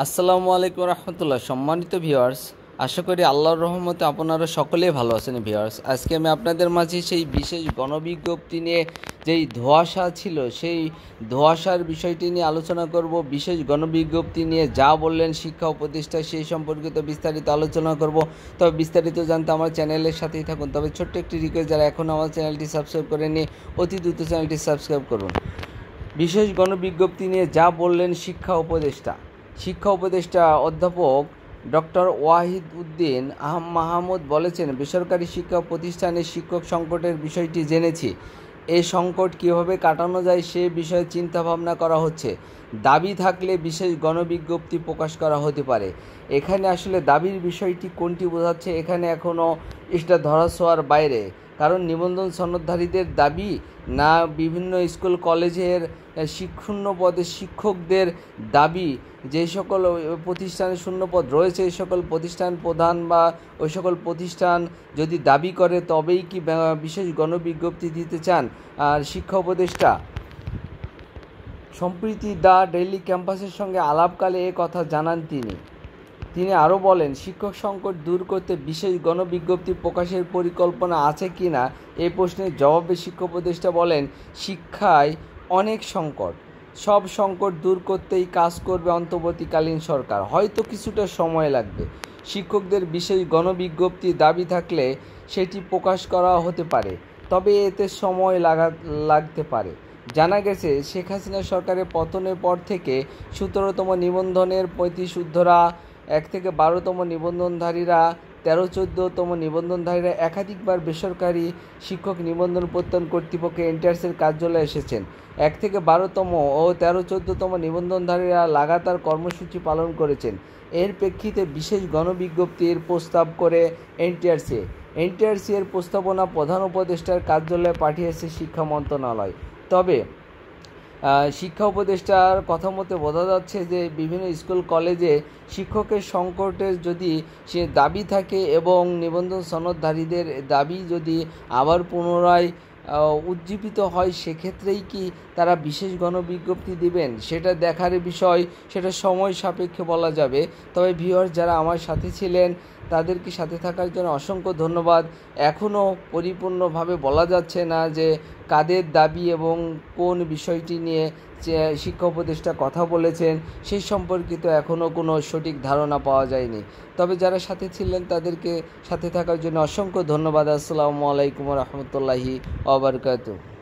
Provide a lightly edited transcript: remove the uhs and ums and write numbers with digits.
আসসালামু আলাইকুম রহমতুল্লাহ। সম্মানিত ভিউয়ার্স, আশা করি আল্লাহর রহমতে আপনারা সকলেই ভালো আছেন। ভিউয়ার্স, আজকে আমি আপনাদের মাঝে সেই বিশেষ গণবিজ্ঞপ্তি নিয়ে যেই ধোঁয়াশা ছিল সেই ধোঁয়াশার বিষয়টি নিয়ে আলোচনা করব। বিশেষ গণবিজ্ঞপ্তি নিয়ে যা বললেন শিক্ষা উপদেষ্টা সেই সম্পর্কিত বিস্তারিত আলোচনা করব। তবে বিস্তারিত জানতে আমার চ্যানেলের সাথেই থাকুন। তবে ছোট্ট একটি রিকোয়েস্ট, যারা এখনও আমার চ্যানেলটি সাবস্ক্রাইব করেননি অতি দ্রুত চ্যানেলটি সাবস্ক্রাইব করুন। বিশেষ গণবিজ্ঞপ্তি নিয়ে যা বললেন শিক্ষা উপদেষ্টা অধ্যাপক ডক্টর ওয়াহিদ উদ্দিন মাহমুদ বলেছেন, বেসরকারি শিক্ষা প্রতিষ্ঠানে শিক্ষক সংকটের বিষয়টি জেনেছি। এই সংকট কীভাবে কাটানো যায় সে বিষয়ে চিন্তাভাবনা করা হচ্ছে। দাবি থাকলে বিশেষ গণবিজ্ঞপ্তি প্রকাশ করা হতে পারে। এখানে আসলে দাবির বিষয়টি কোনটি বোঝাচ্ছে, এখানে এখনও এটা ধরাছোঁয়ার বাইরে। কারণ নিবন্ধন সনদধারীদের দাবি, না বিভিন্ন স্কুল কলেজের শূন্য পদে শিক্ষকদের দাবি, যে সকল প্রতিষ্ঠানে শূন্যপদ রয়েছে এই সকল প্রতিষ্ঠান প্রধান বা ওই সকল প্রতিষ্ঠান যদি দাবি করে তবেই কি বিশেষ গণবিজ্ঞপ্তি দিতে চান। আর শিক্ষা উপদেষ্টা সম্প্রতি দ্য ডেইলি ক্যাম্পাসের সঙ্গে আলাপকালে এ কথা জানান তিনি আরও বলেন, শিক্ষক সংকট দূর করতে বিশেষ গণবিজ্ঞপ্তি প্রকাশের পরিকল্পনা আছে কি না এই প্রশ্নের জবাবে শিক্ষা উপদেষ্টা বলেন, শিক্ষায় অনেক সংকট, সব সংকট দূর করতেই কাজ করবে অন্তর্বর্তীকালীন সরকার। হয়তো কিছুটা সময় লাগবে। শিক্ষকদের বিশেষ গণবিজ্ঞপ্তি দাবি থাকলে সেটি প্রকাশ করা হতে পারে, তবে এতে সময় লাগতে পারে। জানা গেছে, শেখ হাসিনা সরকারের পতনের পর থেকে 17তম নিবন্ধনের 35 ঊর্ধ্বরা 1 থেকে 12তম নিবন্ধনধারীরা 13-14তম নিবন্ধনধারীরা একাধিকবার বেসরকারি শিক্ষক নিবন্ধন প্রত্যয়ন কর্তৃপক্ষ এনটিআরসির কার্যালয়ে এসেছেন। 1 থেকে 12তম ও 13-14তম নিবন্ধনধারীরা লাগাতার কর্মসূচি পালন করেছেন। এর প্রেক্ষিতে বিশেষ গণবিজ্ঞপ্তির প্রস্তাব করে এনটিআরসি এর প্রস্তাবনা প্রধান উপদেষ্টার কার্যালয়ে পাঠিয়েছে শিক্ষা মন্ত্রণালয়। তবে শিক্ষা উপদেষ্টার কথা মতে বোঝা যাচ্ছে যে বিভিন্ন স্কুল কলেজে শিক্ষকের সংকটের যদি সে দাবি থাকে এবং নিবন্ধন সনদধারীদের দাবি যদি আবার পুনরায় উজ্জীবিত হয়, সেক্ষেত্রেই কি তারা বিশেষ গণবিজ্ঞপ্তি দিবেন সেটা দেখার বিষয়, সেটা সময় সাপেক্ষে বলা যাবে। তবে ভিউয়ার্স, যারা আমার সাথে ছিলেন তাদেরকে সাথে থাকার জন্য অসংখ্য ধন্যবাদ। এখনও পরিপূর্ণভাবে বলা যাচ্ছে না যে কাদের দাবি এবং কোন বিষয়টি নিয়ে শিক্ষা উপদেষ্টা কথা বলেছেন সেই সম্পর্কিত এখনও কোনো সঠিক ধারণা পাওয়া যায়নি। তবে যারা সাথে ছিলেন তাদেরকে সাথে থাকার জন্য অসংখ্য ধন্যবাদ। আসসালামু আলাইকুম রহমতুল্লাহি ওয়া বারাকাতুহু।